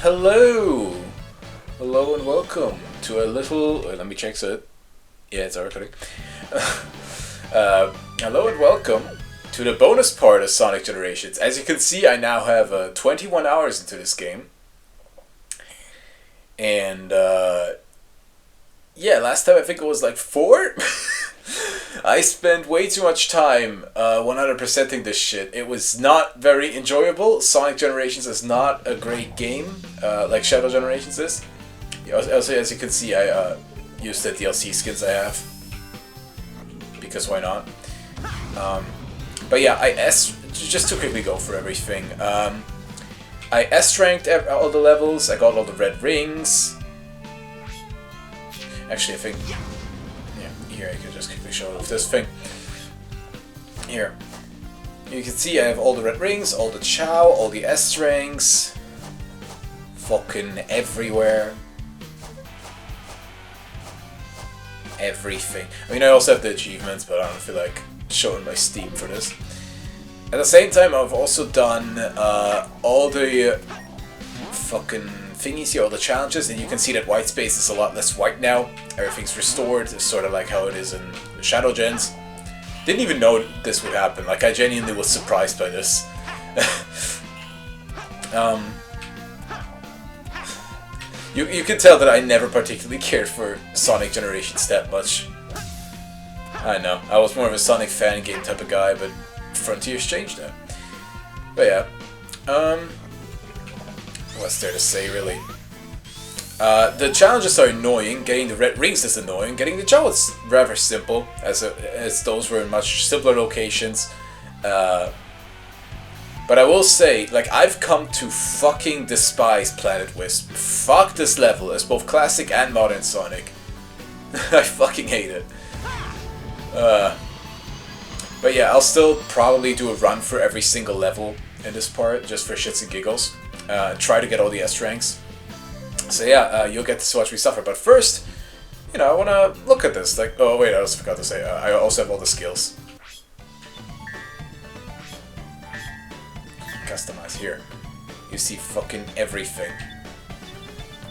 Hello! Hello and welcome to a little... let me check so yeah, it's already. Hello and welcome to the bonus part of Sonic Generations. As you can see, I now have 21 hours into this game. And, yeah, last time I think it was like 4? I spent way too much time 100%ing this shit. It was not very enjoyable. Sonic Generations is not a great game like Shadow Generations is. Also, as you can see, I used the DLC skins I have. Because why not? But yeah, just to quickly go for everything. I S-ranked all the levels, I got all the red rings. Actually, I think... yeah, here I can just quickly show off this thing. Here. You can see I have all the red rings, all the Chow, all the S-ranks. Fucking everywhere. Everything. I mean, I also have the achievements, but I don't feel like showing my Steam for this. At the same time, I've also done all the fucking thingies here, all the challenges, and you can see that white space is a lot less white now. Everything's restored, it's sort of like how it is in Shadow Gens. Didn't even know this would happen, like I genuinely was surprised by this. You can tell that I never particularly cared for Sonic Generations that much. I know, I was more of a Sonic fan game type of guy, but Frontiers changed that. But yeah, what's there to say really? The challenges are annoying. Getting the red rings is annoying. Getting the Chow is rather simple, as those were in much simpler locations. But I will say, like, I've come to fucking despise Planet Wisp. Fuck this level as both classic and modern Sonic. I fucking hate it. But yeah, I'll still probably do a run for every single level in this part, just for shits and giggles. Try to get all the S ranks. So yeah, you'll get to watch me suffer. But first, you know, I want to look at this. Like, oh wait, I also forgot to say, I also have all the skills. Customize here. You see fucking everything.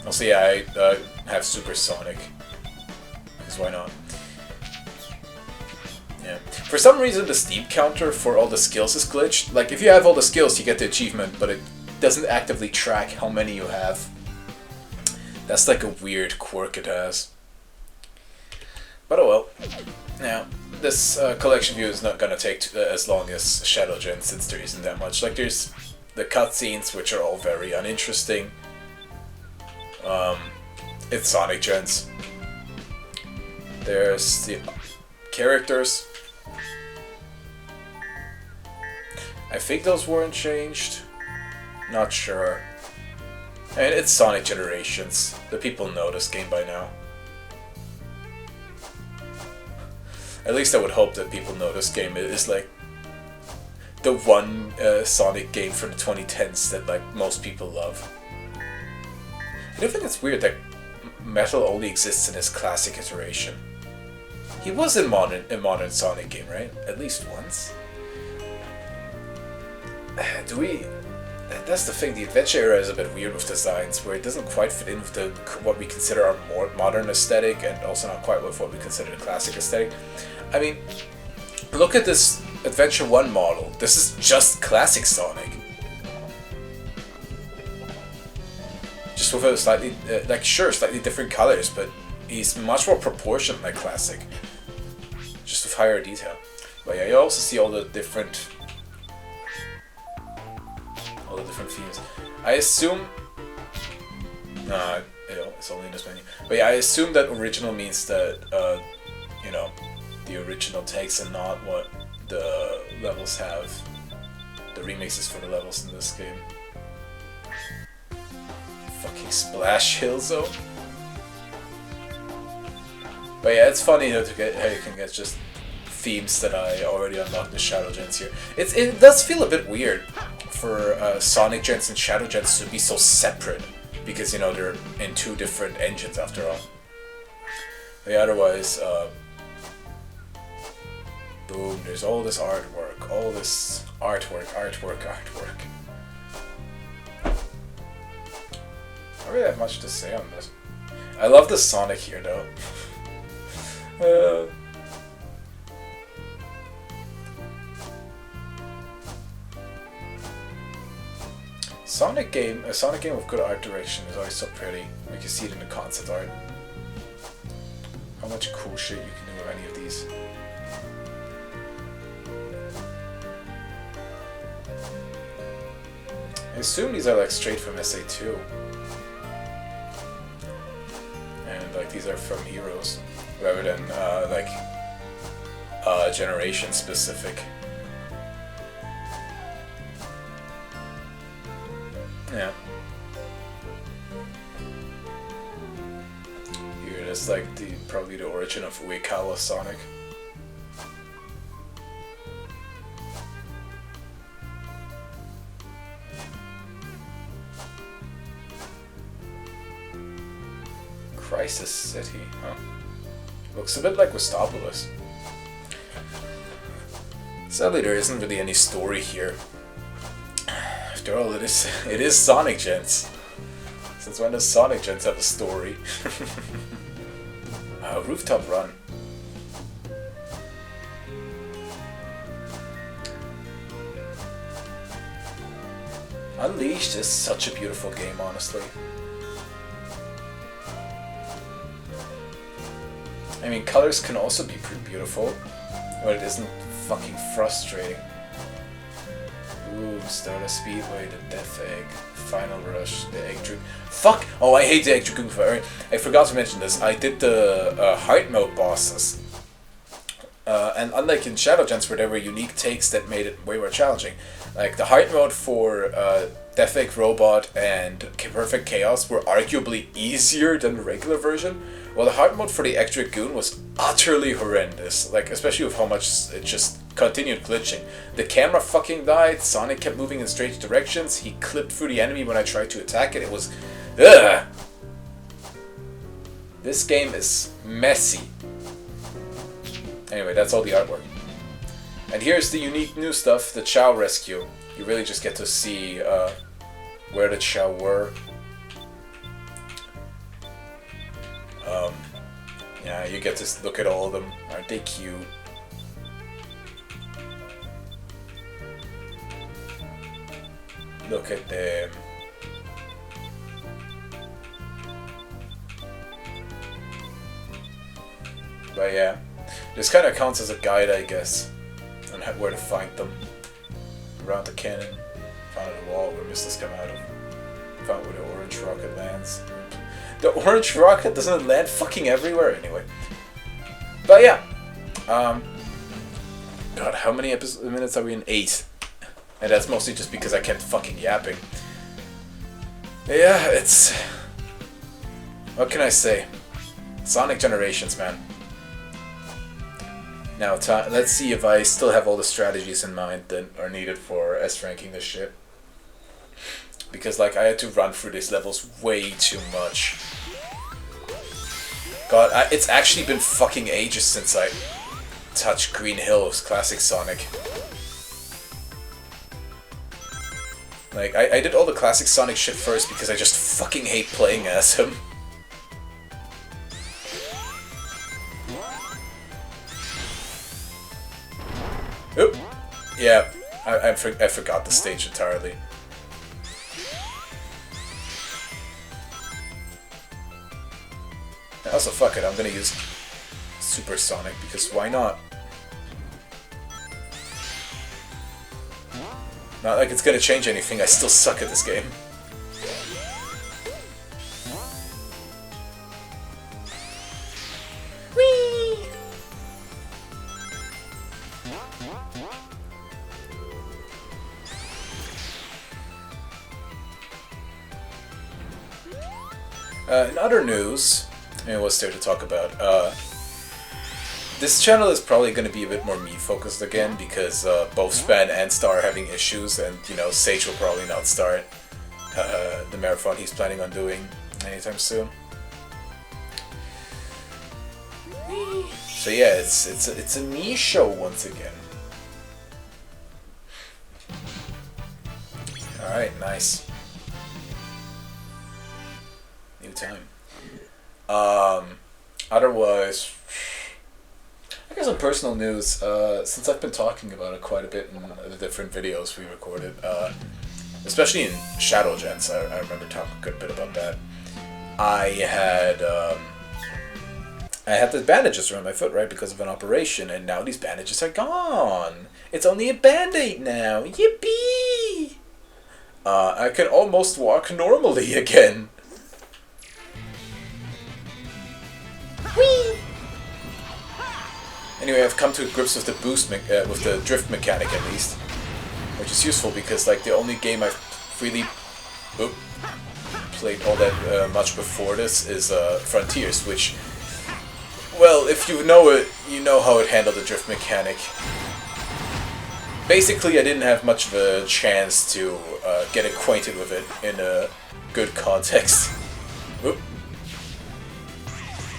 Also, yeah, I have Super Sonic. Because why not? Yeah. For some reason, the Steam counter for all the skills is glitched. Like, if you have all the skills, you get the achievement, but it doesn't actively track how many you have. That's like a weird quirk it has. But oh well. Now, this collection view is not gonna take as long as Shadow Gen, since there isn't that much. Like, there's the cutscenes, which are all very uninteresting. It's Sonic Gens. There's the characters. I think those weren't changed. Not sure. I mean, it's Sonic Generations. The people know this game by now. At least I would hope that people know this game is like the one Sonic game from the 2010s that like most people love. I do think it's weird that Metal only exists in his classic iteration. He was in a modern Sonic game, right? At least once. Do we? That's the thing. The adventure era is a bit weird with designs, where it doesn't quite fit in with the what we consider our more modern aesthetic, and also not quite with what we consider the classic aesthetic. I mean, look at this Adventure 1 model. This is just classic Sonic. Just with a slightly, like, sure, slightly different colors, but he's much more proportioned like classic. Just with higher detail. But yeah, you also see all the different themes. I assume... Nah, it's only in this menu. But yeah, I assume that original means that, you know, the original takes and not what the levels have. The remixes for the levels in this game. Fucking Splash Hill Zone. But yeah, it's funny how you can get just themes that I already unlocked in the Shadow Gens here. It does feel a bit weird for Sonic Gens and Shadow Gens to be so separate, because, you know, they're in two different engines after all. But yeah, otherwise, boom, there's all this artwork, artwork. really have much to say on this. I love the Sonic here, though. A Sonic game with good art direction is always so pretty. You can see it in the concept art. How much cool shit you can do with any of these. I assume these are like straight from SA2. And like these are from Heroes, rather than generation specific. Yeah. Here it is, like probably the origin of Uekawa Sonic. Crisis City, huh? Looks a bit like Westopolis. Sadly, there isn't really any story here. After all, it is Sonic Gens. Since when does Sonic Gens have a story? Rooftop Run. Unleashed is such a beautiful game, honestly. I mean, colors can also be pretty beautiful, but it isn't fucking frustrating. Ooh, Stardust Speedway, the Death Egg, Final Rush, the Egg Dragoon. Fuck! Oh, I hate the Egg Dragoon. I forgot to mention this. I did the hard mode bosses. And unlike in Shadow Gens, where there were unique takes that made it way more challenging, like the hard mode for Death Egg Robot and Perfect Chaos were arguably easier than the regular version, while the hard mode for the Egg Dragoon was utterly horrendous, like especially with how much it just continued glitching. The camera fucking died, Sonic kept moving in strange directions, he clipped through the enemy when I tried to attack it, it was... Ugh! This game is messy. Anyway, that's all the artwork. And here's the unique new stuff, the Chow Rescue. You really just get to see where the Chow were. Yeah, you get to look at all of them. Aren't they cute? Look at them. But yeah, this kind of counts as a guide, I guess, on where to find them. Around the cannon, found the wall where missiles come out of, found where the orange rocket lands. The orange rocket doesn't land fucking everywhere anyway. But yeah, God, how many minutes are we in? 8. And that's mostly just because I kept fucking yapping. Yeah, it's... What can I say? Sonic Generations, man. Now, let's see if I still have all the strategies in mind that are needed for S-ranking this shit. Because, like, I had to run through these levels way too much. God, it's actually been fucking ages since I touched Green Hills Classic Sonic. Like, I did all the Classic Sonic shit first because I just fucking hate playing as him. Oop! Yeah, I forgot the stage entirely. Also, fuck it, I'm gonna use Super Sonic because why not? Not like it's gonna change anything, I still suck at this game. Whee! In other news, I mean, what's there to talk about? This channel is probably going to be a bit more me-focused again because both Span and Star are having issues, and you know, Sage will probably not start the marathon he's planning on doing anytime soon. So yeah, it's a me show once again. All right, nice. time. Otherwise, I guess on personal news, since I've been talking about it quite a bit in the different videos we recorded, especially in Shadow Gens, I remember talking a good bit about that. I had the bandages around my foot, right, because of an operation, and now these bandages are gone. It's only a band-aid now. Yippee! I can almost walk normally again. Whee! Anyway, I've come to grips with the with the drift mechanic at least, which is useful because like the only game I've really played all that much before this is Frontiers, which, well, if you know it, you know how it handled the drift mechanic. Basically, I didn't have much of a chance to get acquainted with it in a good context. Oop.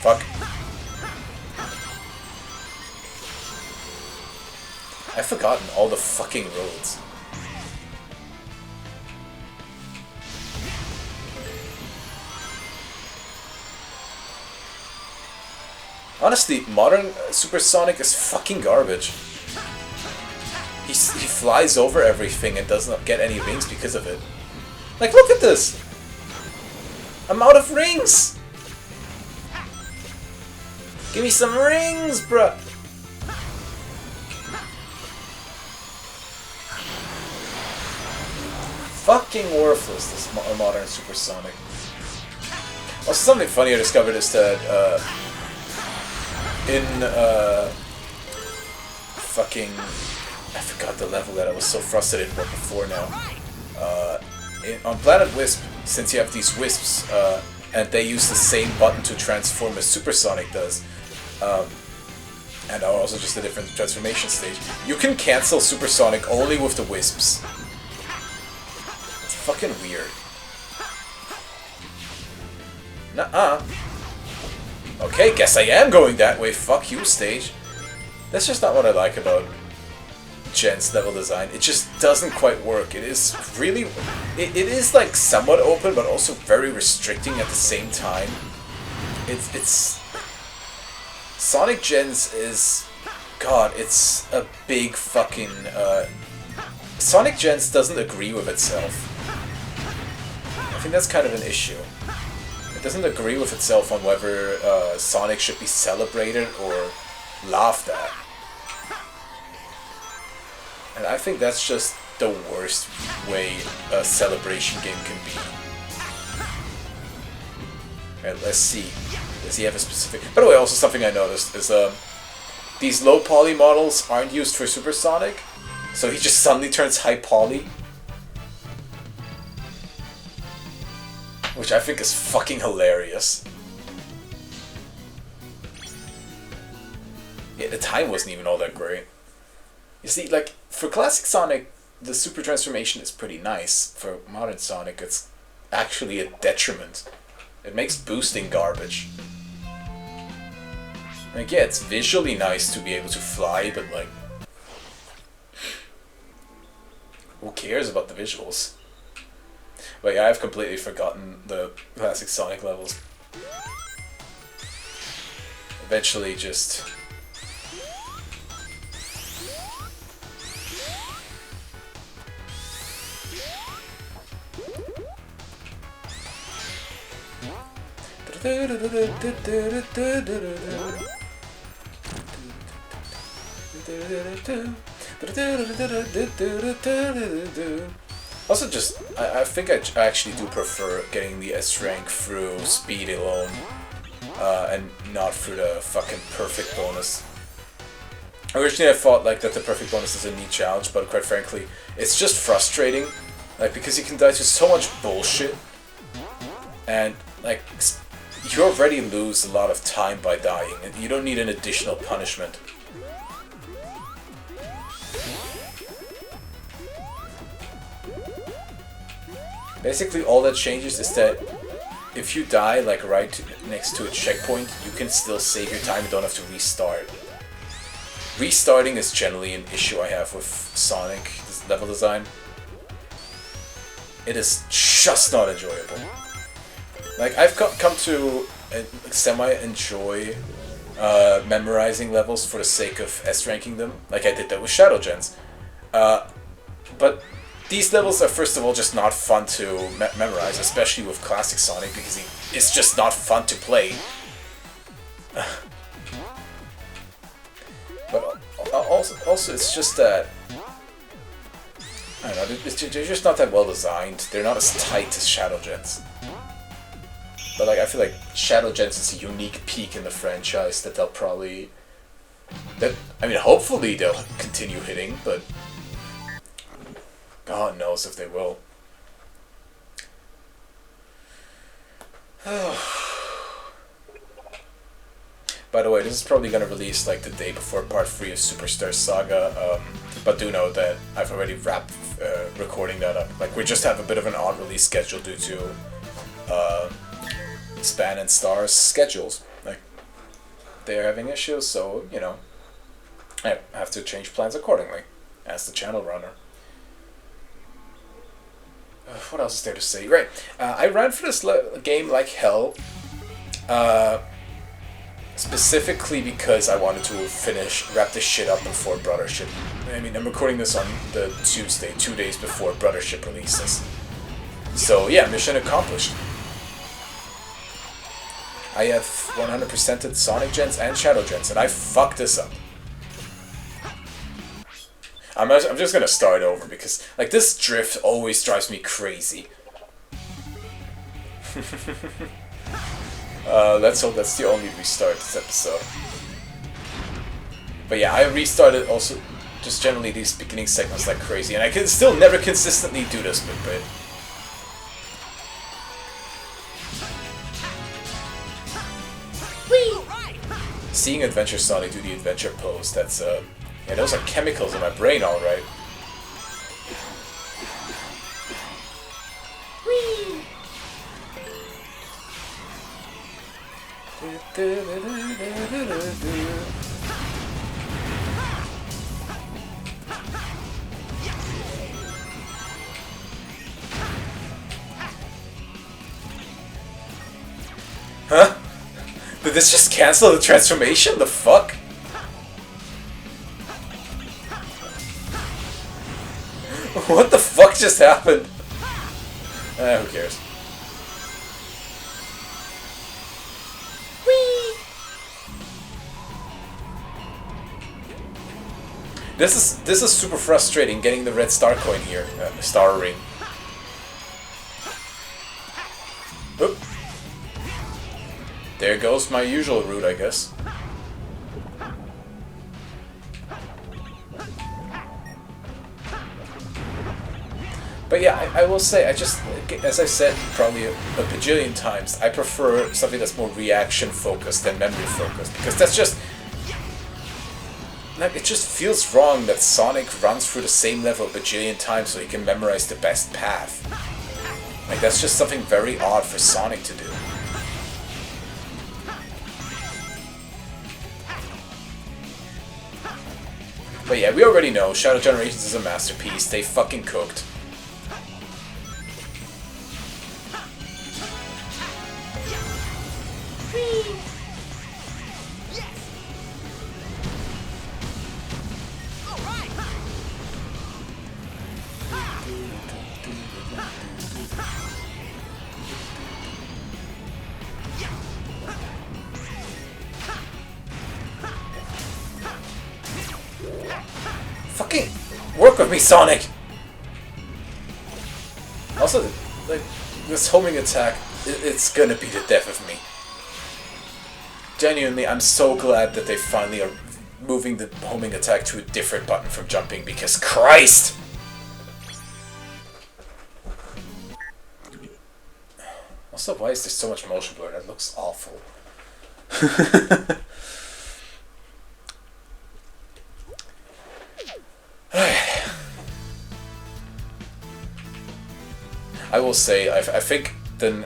Fuck. I've forgotten all the fucking roads. Honestly, modern Supersonic is fucking garbage. He flies over everything and does not get any rings because of it. Like, look at this! I'm out of rings! Give me some rings, bruh! Fucking worthless, this modern Supersonic. Also, something funny I discovered is that, fucking... I forgot the level that I was so frustrated with before now. On Planet Wisp, since you have these wisps, and they use the same button to transform as Supersonic does, and are also just a different transformation stage, you can cancel Supersonic only with the wisps. It's fucking weird. Nuh-uh. Okay, guess I am going that way. Fuck you, stage. That's just not what I like about Gen's level design. It just doesn't quite work. It is really... It is like somewhat open, but also very restricting at the same time. It's... Sonic Gens is... God, it's a big fucking... Sonic Gens doesn't agree with itself. I think that's kind of an issue. It doesn't agree with itself on whether Sonic should be celebrated or laughed at. And I think that's just the worst way a celebration game can be. Alright, let's see. Does he have a specific... By the way, also something I noticed is these low poly models aren't used for Supersonic, so he just suddenly turns high poly. Which I think is fucking hilarious. Yeah, the time wasn't even all that great. You see, like, for classic Sonic, the super transformation is pretty nice. For modern Sonic, it's actually a detriment. It makes boosting garbage. Like, yeah, it's visually nice to be able to fly, but like... who cares about the visuals? But yeah, I've completely forgotten the classic Sonic levels. Eventually just... Also, just I think I actually do prefer getting the S rank through speed alone, and not through the fucking perfect bonus. Originally, I thought like that the perfect bonus is a neat challenge, but quite frankly, it's just frustrating, like because you can die to so much bullshit, and like you already lose a lot of time by dying, and you don't need an additional punishment. Basically, all that changes is that if you die like right next to a checkpoint, you can still save your time and don't have to restart. Restarting is generally an issue I have with Sonic level design. It is just not enjoyable. Like, I've come to semi-enjoy memorizing levels for the sake of S-ranking them, like I did that with Shadow Gens. But these levels are, first of all, just not fun to memorize, especially with Classic Sonic, because it's just not fun to play. But also, it's just that, I don't know, they're just not that well designed. They're not as tight as Shadow Gens. But like, I feel like Shadow Gens is a unique peak in the franchise that they'll probably... hopefully they'll continue hitting, but... God knows if they will. By the way, this is probably going to release like the day before part 3 of Superstar Saga, but do know that I've already wrapped recording that up. Like, we just have a bit of an odd release schedule due to Span and Star's schedules. Like, they're having issues, so, you know, I have to change plans accordingly as the channel runner. What else is there to say? Right, I ran for this game like hell, specifically because I wanted to wrap this shit up before Brothership. I mean, I'm recording this on the Tuesday, 2 days before Brothership releases. So yeah, mission accomplished. I have 100%ed Sonic Gens and Shadow Gens, and I fucked this up. I'm just gonna start over because, like, this drift always drives me crazy. Let's hope that's the only restart this episode. But yeah, I restarted also just generally these beginning segments like crazy, and I can still never consistently do this bit. Seeing Adventure Sonic do the adventure pose, that's yeah, those are chemicals in my brain, alright. Huh? Did this just cancel the transformation? The fuck? What the fuck just happened? Who cares? Whee! This is super frustrating getting the red star coin here, star ring. Oop. There goes my usual route, I guess. But yeah, I will say, as I've said probably a bajillion times, I prefer something that's more reaction focused than memory focused, because that's just... like, it just feels wrong that Sonic runs through the same level a bajillion times so he can memorize the best path. Like, that's just something very odd for Sonic to do. But yeah, we already know Shadow Generations is a masterpiece. They fucking cooked. Fucking work with me, Sonic! Also, like, this homing attack, it's gonna be the death of me. Genuinely, I'm so glad that they finally are moving the homing attack to a different button from jumping, because Christ! Also, why is there so much motion blur? That looks awful. I will say, I think the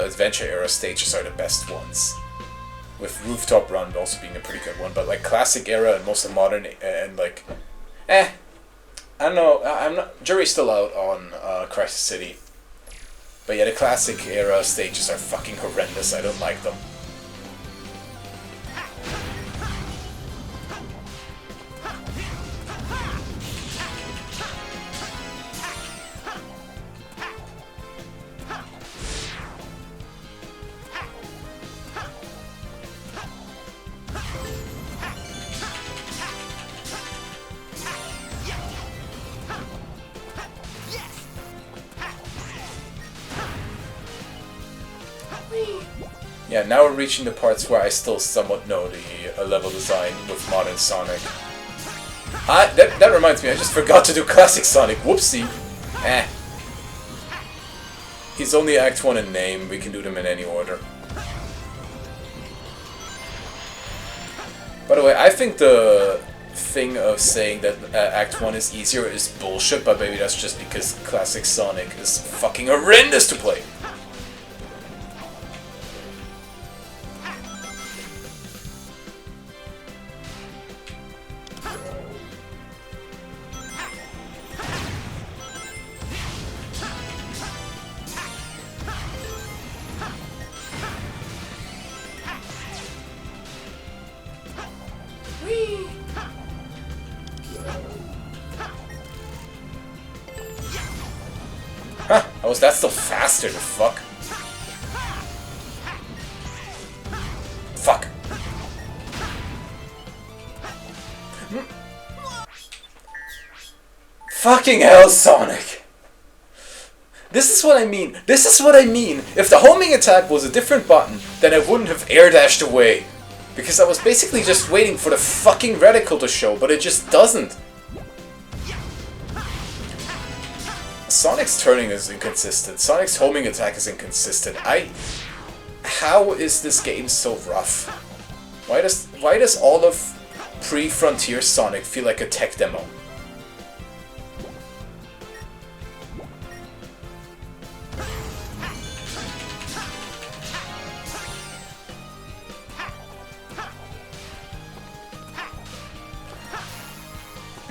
Adventure era stages are the best ones, with Rooftop Run also being a pretty good one. But like Classic era and most of modern and like, I don't know. I'm not. Jury's still out on Crisis City. But yeah, the classic era stages are fucking horrendous. I don't like them. Yeah, now we're reaching the parts where I still somewhat know the level design with modern Sonic. That reminds me, I just forgot to do classic Sonic. Whoopsie. He's only Act 1 in name, we can do them in any order. By the way, I think the thing of saying that Act 1 is easier is bullshit, but maybe that's just because classic Sonic is fucking horrendous to play. Huh, how is that still faster, the fuck? Fuck. Fucking hell, Sonic! This is what I mean. This is what I mean. If the homing attack was a different button, then I wouldn't have air dashed away. Because I was basically just waiting for the fucking reticle to show, but it just doesn't. Sonic's turning is inconsistent. Sonic's homing attack is inconsistent. How is this game so rough? Why does all of pre-Frontier Sonic feel like a tech demo?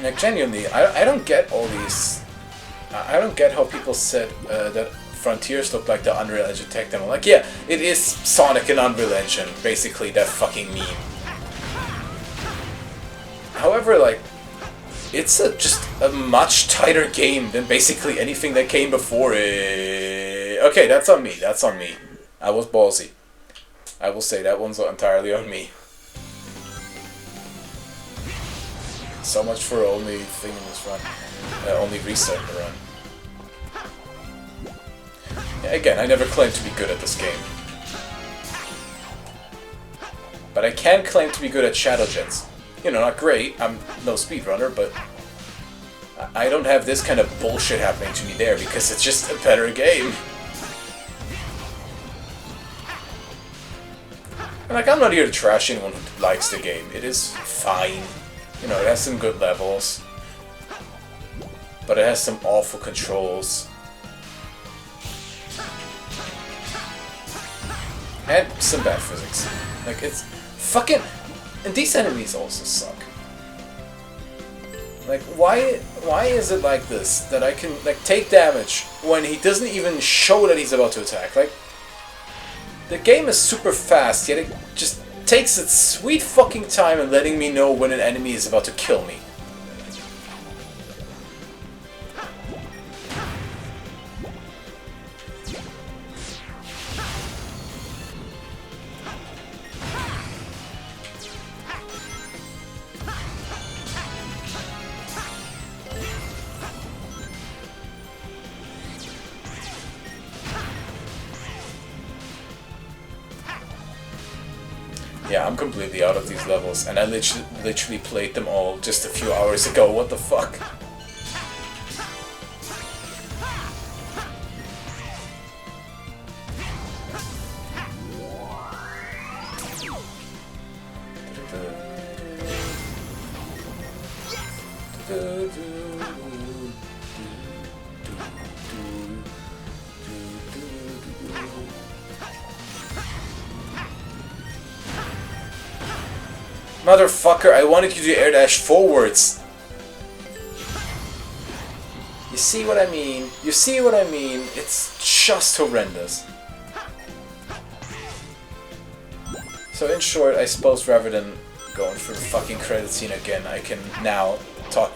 Like, genuinely, I don't get all these... I don't get how people said that Frontiers look like the Unreal Engine tech demo. Like, yeah, it is Sonic and Unreal Engine, basically, that fucking meme. However, like, it's just a much tighter game than basically anything that came before it. Okay, that's on me, that's on me. I was ballsy. I will say that one's entirely on me. So much for only thing in this run. Only reset in the run. Yeah, again, I never claimed to be good at this game. But I can claim to be good at Shadow Jets. You know, not great, I'm no speedrunner, but I don't have this kind of bullshit happening to me there because it's just a better game. And like, I'm not here to trash anyone who likes the game. It is fine. You know, it has some good levels. But it has some awful controls. And some bad physics. Like, it's fucking... And these enemies also suck. Like, why is it like this? That I can, like, take damage when he doesn't even show that he's about to attack? Like, the game is super fast, yet it just takes its sweet fucking time in letting me know when an enemy is about to kill me. Yeah, I'm completely out of these levels, and I literally played them all just a few hours ago. What the fuck? Motherfucker, I wanted you to air dash forwards. You see what I mean? You see what I mean? It's just horrendous. So in short, I suppose rather than going for the fucking credit scene again, I can now talk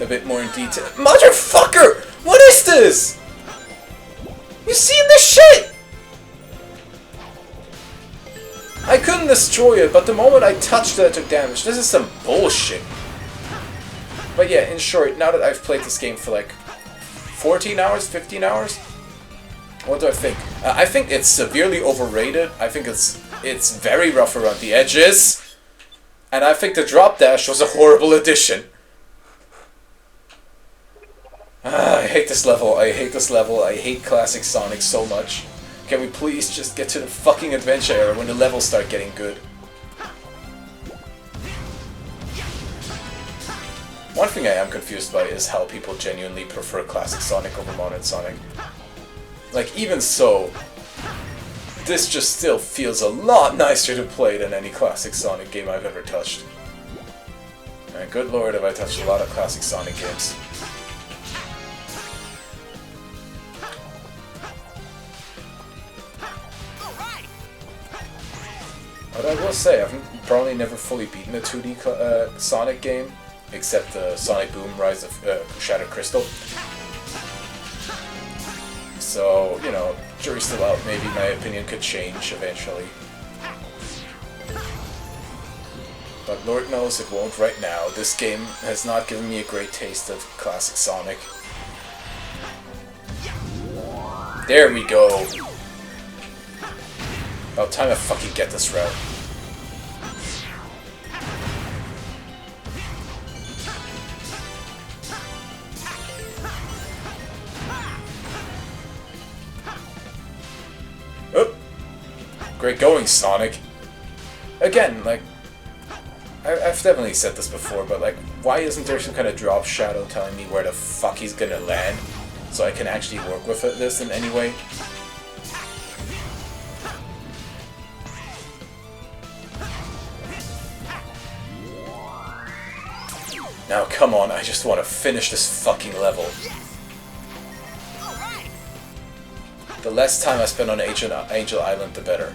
a bit more in detail. Motherfucker! What is this? You seen this shit? I couldn't destroy it, but the moment I touched it, I took damage. This is some bullshit. But yeah, in short, now that I've played this game for like 14 hours, 15 hours, what do I think? I think it's severely overrated. I think it's very rough around the edges. And I think the drop dash was a horrible addition. I hate this level. I hate this level. I hate classic Sonic so much. Can we please just get to the fucking adventure era when the levels start getting good? One thing I am confused by is how people genuinely prefer classic Sonic over modern Sonic. Like, even so, this just still feels a lot nicer to play than any classic Sonic game I've ever touched. And good lord, have I touched a lot of classic Sonic games. But I will say, I've probably never fully beaten a 2D Sonic game, except Sonic Boom Rise of Shattered Crystal. So, you know, jury's still out. Maybe my opinion could change eventually. But Lord knows it won't right now. This game has not given me a great taste of classic Sonic. There we go! About time I fucking get this route. Oh! Great going, Sonic. Again, like, I've definitely said this before, but like, why isn't there some kind of drop shadow telling me where the fuck he's gonna land, so I can actually work with this in any way? Now, come on, I just want to finish this fucking level. The less time I spend on Angel Island, the better.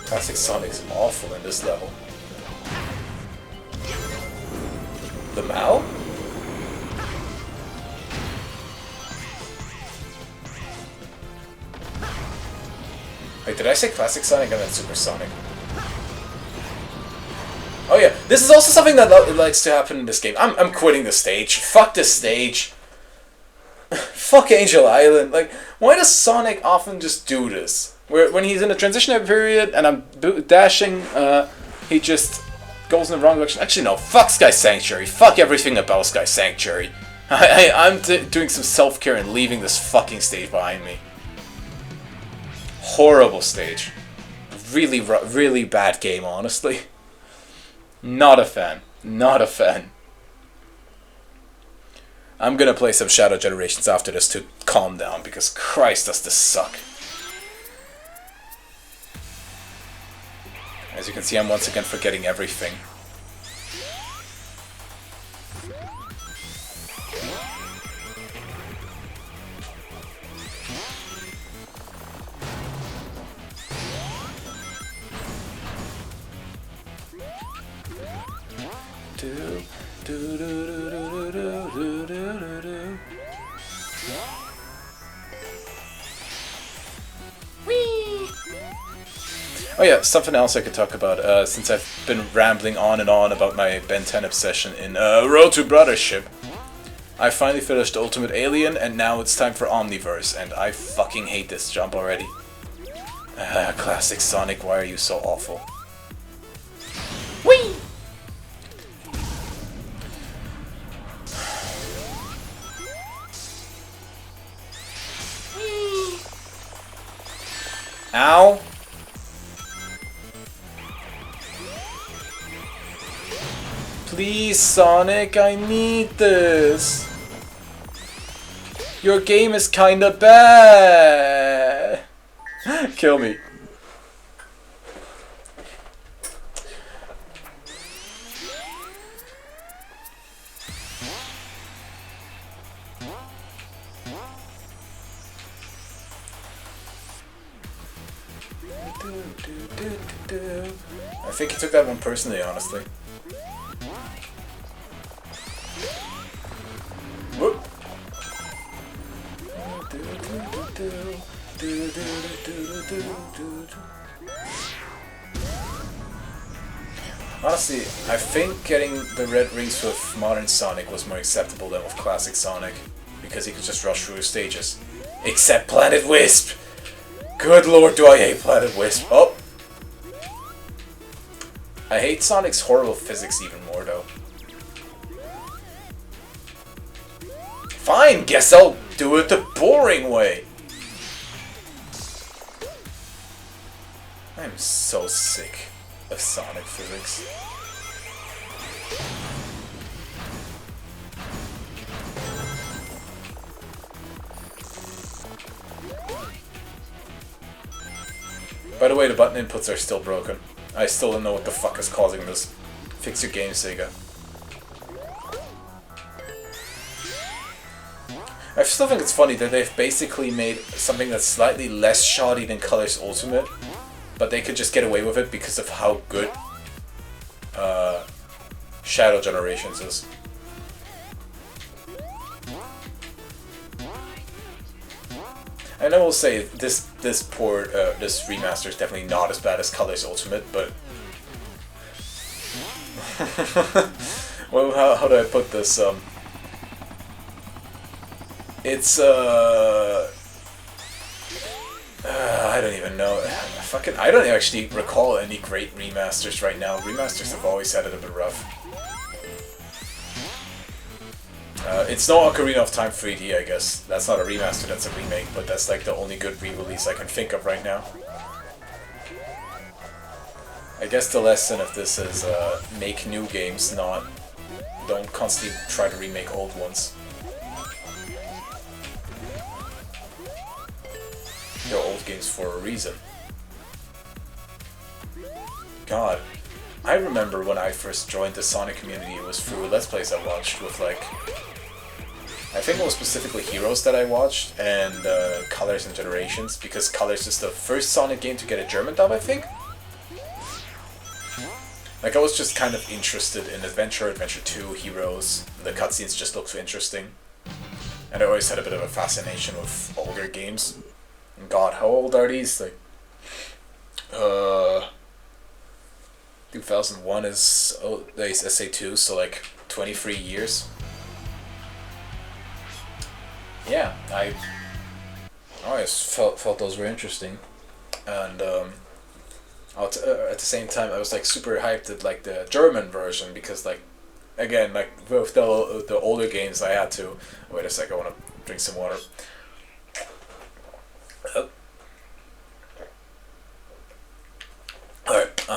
Classic Sonic's awful in this level. Lmao? Wait, did I say Classic Sonic? I meant Super Sonic. Oh yeah, this is also something that likes to happen in this game. I'm quitting the stage. Fuck this stage. Fuck Angel Island. Like, why does Sonic often just do this? When he's in a transitionary period and I'm dashing, he just goes in the wrong direction. Actually, no. Fuck Sky Sanctuary. Fuck everything about Sky Sanctuary. I'm doing some self-care and leaving this fucking stage behind me. Horrible stage. Really bad game, honestly. Not a fan. Not a fan. I'm gonna play some Shadow Generations after this to calm down, because Christ does this suck. As you can see, I'm once again forgetting everything. Oh yeah, something else I could talk about, since I've been rambling on and on about my Ben 10 obsession in Road to Brothership. I finally finished Ultimate Alien, and now it's time for Omniverse, and I fucking hate this jump already. Classic Sonic, why are you so awful? Whee! Ow! Please, Sonic, I need this. Your game is kinda bad. Kill me. I think he took that one personally, honestly. Whoop. Honestly, I think getting the red rings with modern Sonic was more acceptable than with classic Sonic, because he could just rush through his stages. Except Planet Wisp! Good lord, do I hate Planet Wisp. Oh! I hate Sonic's horrible physics even more, though. Fine, guess I'll do it the boring way. I'm so sick of Sonic physics. By the way, the button inputs are still broken. I still don't know what the fuck is causing this. Fix your game, Sega. I still think it's funny that they've basically made something that's slightly less shoddy than Colors Ultimate, but they could just get away with it because of how good Shadow Generations is. And I will say this port, this remaster is definitely not as bad as Colors Ultimate, but well, how do I put this? It's I don't even know. I don't actually recall any great remasters right now. Remasters have always had it a bit rough. It's no Ocarina of Time 3D, I guess. That's not a remaster, that's a remake, but that's like the only good re-release I can think of right now. I guess the lesson of this is make new games, don't constantly try to remake old ones. They're old games for a reason. God, I remember when I first joined the Sonic community, it was through Let's Plays I watched with like, I think it was specifically Heroes that I watched, and Colors and Generations, because Colors is the first Sonic game to get a German dub, I think? Like, I was just kind of interested in Adventure 2, Heroes, the cutscenes just looked so interesting. And I always had a bit of a fascination with older games. And God, how old are these? Like, 2001 is SA2, so like 23 years. Yeah, I always felt those were interesting, and at the same time I was like super hyped at like the German version, because like, again, like with the older games I had to wait a sec, I want to drink some water. Alright,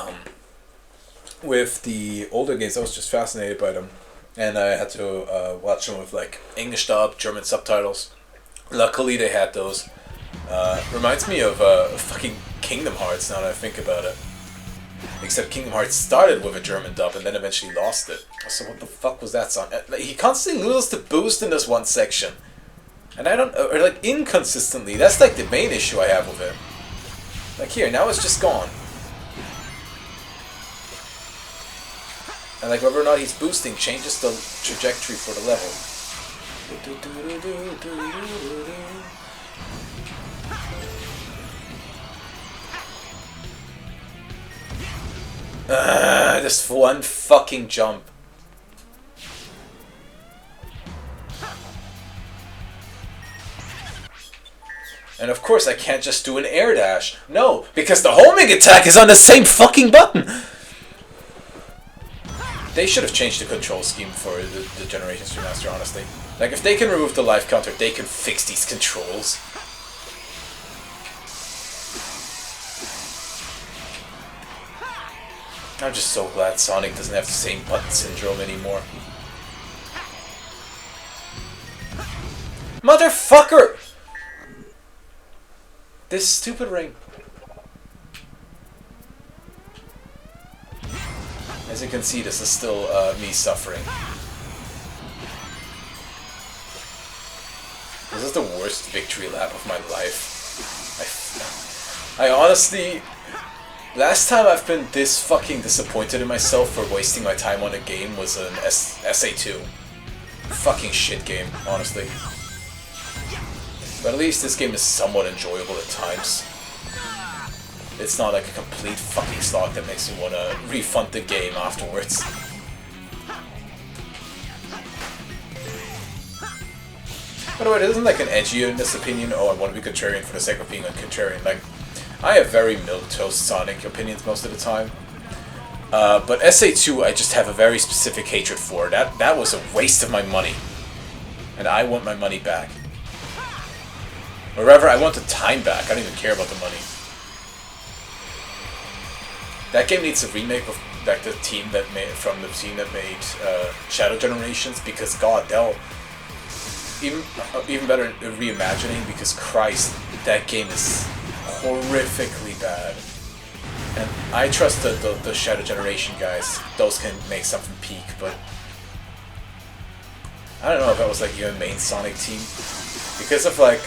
with the older games I was just fascinated by them, and I had to watch them with like English dub, German subtitles. Luckily they had those. Reminds me of fucking Kingdom Hearts now that I think about it. Except Kingdom Hearts started with a German dub and then eventually lost it. So what the fuck was that song? He constantly loses the boost in this one section. And I don't, or like inconsistently. That's like the main issue I have with it. Like here, now it's just gone. And like whether or not he's boosting changes the trajectory for the level. Just one fucking jump. And of course I can't just do an air dash. No, because the homing attack is on the same fucking button. They should have changed the control scheme for the Generations remaster, honestly. Like, if they can remove the life counter, they can fix these controls. I'm just so glad Sonic doesn't have the same button syndrome anymore. Motherfucker! This stupid ring. As you can see, this is still me suffering. This is the worst victory lap of my life. I honestly... Last time I've been this fucking disappointed in myself for wasting my time on a game was an SA2. Fucking shit game, honestly. But at least this game is somewhat enjoyable at times. It's not like a complete fucking slog that makes me want to refund the game afterwards. By the way, this isn't like an edgy in this opinion, oh I want to be contrarian for the sake of being a contrarian. Like, I have very milquetoast Sonic opinions most of the time. But SA2 I just have a very specific hatred for. That was a waste of my money. And I want my money back. Or rather, I want the time back. I don't even care about the money. That game needs a remake of like the team that made Shadow Generations, because god, they'll even better reimagining, because Christ, that game is horrifically bad. And I trust the Shadow Generation guys; those can make something peak. But I don't know if that was like even main Sonic team, because of like,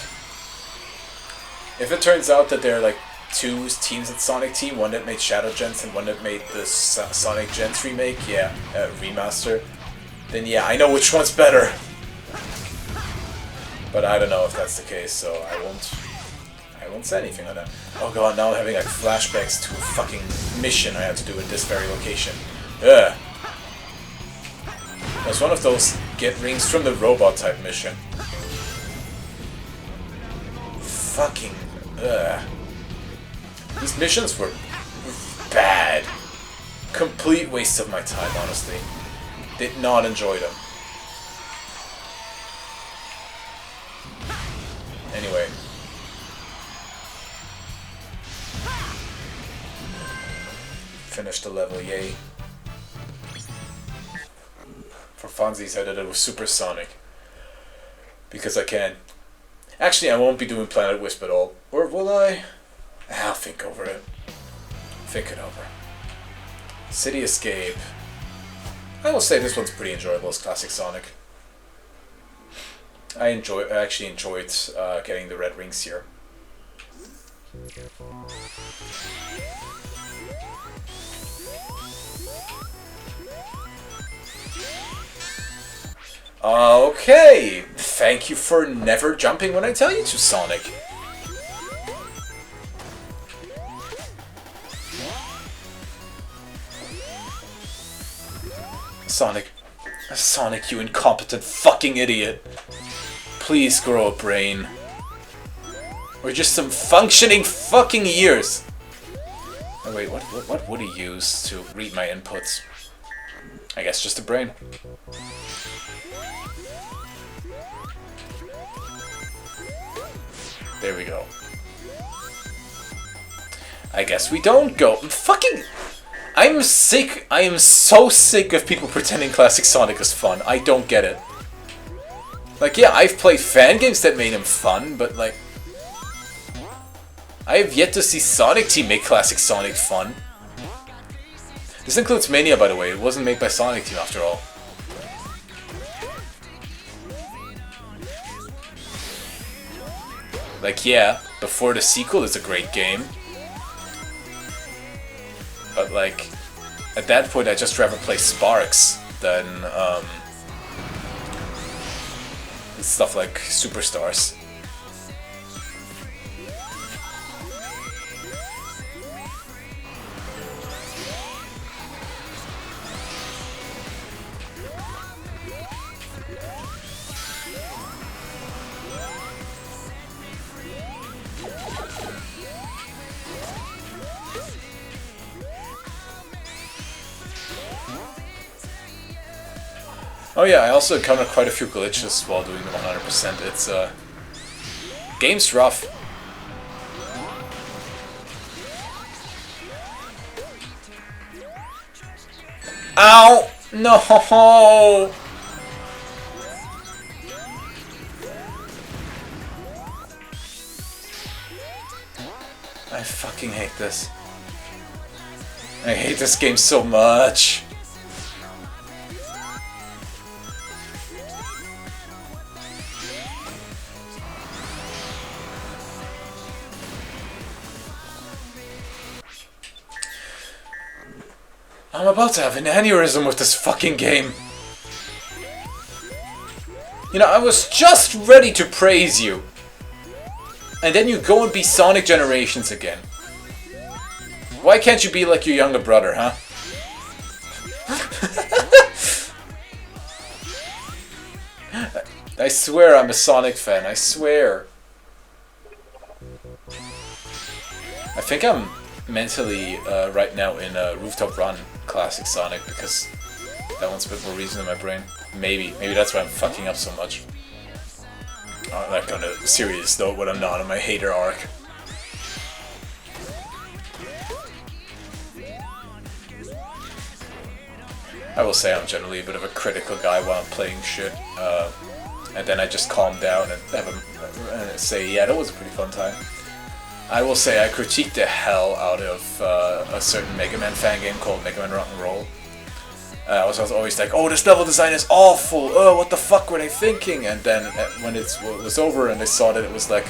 if it turns out that they're like two teams at Sonic Team, one that made Shadow Gens and one that made the Sonic Gens remake, yeah, remaster, then yeah, I know which one's better. But I don't know if that's the case, so I won't say anything on that. Oh god, now I'm having like flashbacks to a fucking mission I had to do at this very location. Ugh. It was one of those get rings from the robot type mission. Fucking ugh. These missions were bad. Complete waste of my time, honestly. Did not enjoy them. Anyway. Finished the level, yay. For funsies, I did it with Supersonic. Because I can. Actually, I won't be doing Planet Wisp at all. Or will I? I'll think over it. Think it over. City Escape. I will say this one's pretty enjoyable as classic Sonic. I actually enjoyed getting the red rings here. Okay! Thank you for never jumping when I tell you to, Sonic. Sonic, you incompetent fucking idiot. Please grow a brain. Or just some functioning fucking ears. Oh wait, what would he use to read my inputs? I guess just a brain. There we go. I guess we don't go. Fucking... I'm sick. I am so sick of people pretending classic Sonic is fun. I don't get it. Like, yeah, I've played fan games that made him fun, but like... I have yet to see Sonic Team make classic Sonic fun. This includes Mania, by the way. It wasn't made by Sonic Team after all. Like, yeah, Before the Sequel is a great game. But like, at that point I'd just rather play Sparks than stuff like Superstars. Oh yeah, I also encountered quite a few glitches while doing the 100%. It's, game's rough. Ow! No! I fucking hate this. I hate this game so much. I'm about to have an aneurysm with this fucking game. You know, I was just ready to praise you. And then you go and be Sonic Generations again. Why can't you be like your younger brother, huh? I swear I'm a Sonic fan, I swear. I think I'm mentally right now in Rooftop Run Classic Sonic because that one's a bit more reason in my brain. Maybe that's why I'm fucking up so much. Like on a serious note when I'm not on my hater arc. I will say I'm generally a bit of a critical guy while I'm playing shit. And then I just calm down and have say, yeah, that was a pretty fun time. I will say I critiqued the hell out of a certain Mega Man fan game called Mega Man Rock'n'Roll. I was always like, oh, this level design is awful, oh, what the fuck were they thinking? And then when it was over and I saw that it was like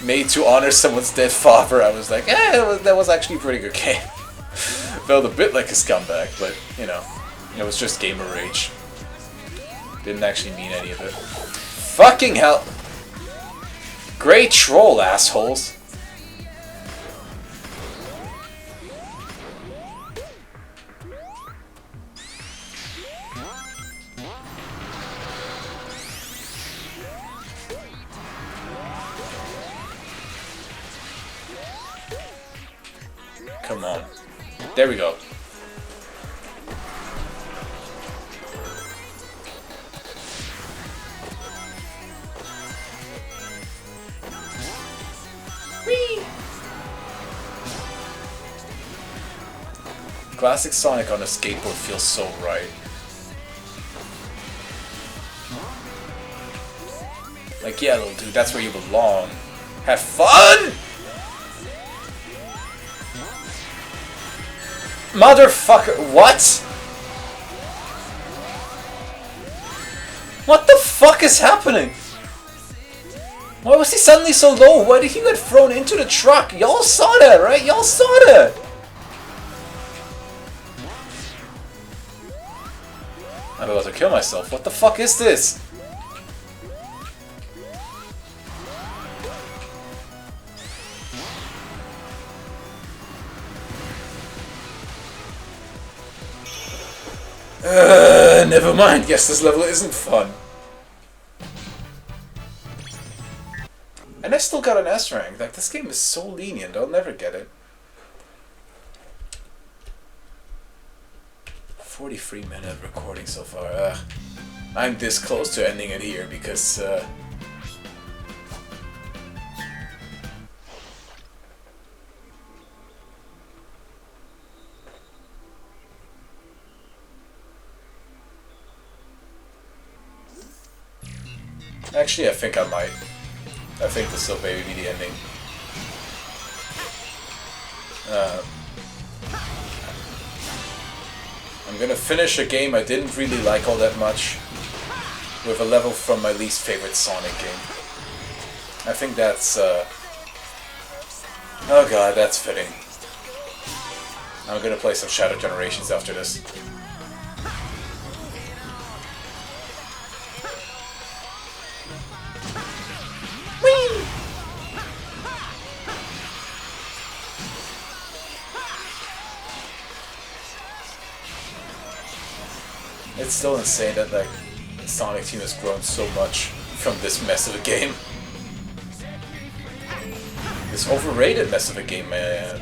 made to honor someone's dead father, I was like, that was actually a pretty good game. Felt a bit like a scumbag, but, you know, it was just gamer rage. Didn't actually mean any of it. Fucking hell! Great troll, assholes! Come on. There we go. Whee! Classic Sonic on a skateboard feels so right. Like, yeah, little dude, that's where you belong. Have fun! Motherfucker, what? What the fuck is happening? Why was he suddenly so low? Why did he get thrown into the truck? Y'all saw that, right? Y'all saw that! I'm about to kill myself. What the fuck is this? Never mind. Guess this level isn't fun. And I still got an S rank. Like, this game is so lenient. I'll never get it. 43-minute recording so far. I'm this close to ending it here because actually, I think I might. I think this will maybe be the ending. I'm gonna finish a game I didn't really like all that much with a level from my least favorite Sonic game. I think that's oh god, that's fitting. I'm gonna play some Shadow Generations after this. It's still insane that like the Sonic team has grown so much from this mess of a game. This overrated mess of a game, man.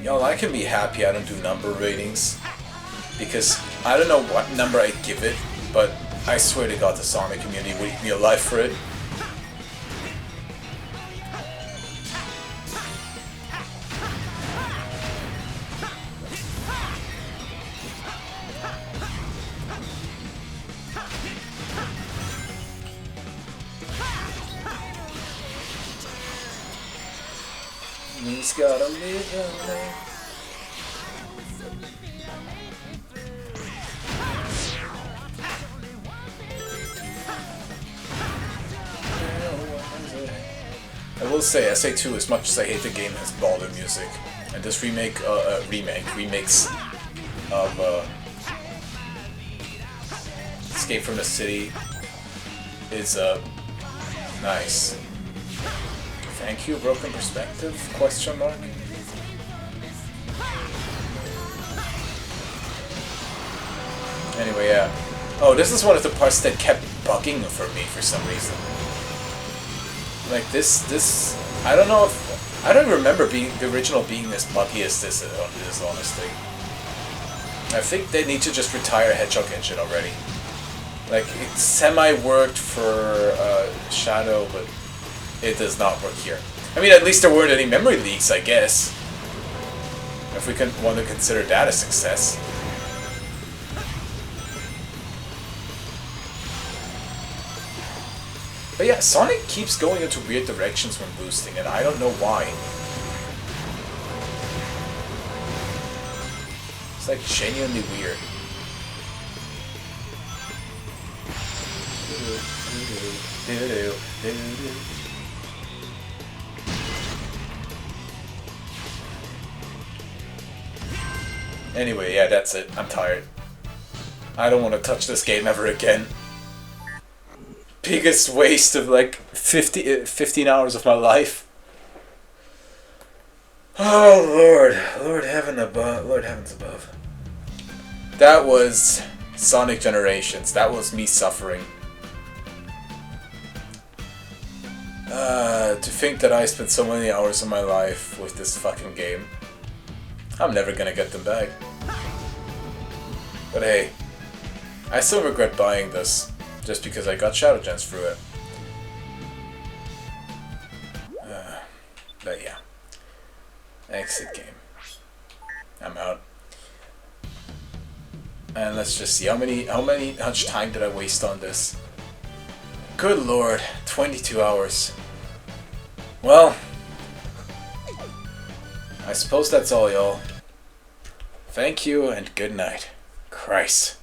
Y'all, I can be happy I don't do number ratings because I don't know what number I'd give it, but I swear to God the Sonic community would eat me alive for it. He's gotta live away. I will say, SA2, as much as I hate the game, has baller music. And this remix of Escape from the City is nice. Thank you, Broken Perspective? Question mark. Anyway, yeah. Oh, this is one of the parts that kept bugging for me for some reason. Like this, I don't know if I don't remember the original being as buggy as this is, honestly. I think they need to just retire Hedgehog Engine already. Like, it semi-worked for Shadow, but it does not work here. I mean, at least there weren't any memory leaks, I guess. If we can want to consider that a success. But yeah, Sonic keeps going into weird directions when boosting, and I don't know why. It's like genuinely weird. Anyway, yeah, that's it. I'm tired. I don't want to touch this game ever again. Biggest waste of like 15 hours of my life. Oh Lord, Lord heavens above. That was Sonic Generations. That was me suffering. To think that I spent so many hours of my life with this fucking game. I'm never gonna get them back. But hey, I still regret buying this, just because I got Shadow Gems through it. But yeah. Exit game. I'm out. And let's just see, how much time did I waste on this? Good lord, 22 hours. Well, I suppose that's all, y'all. Thank you and good night. Christ.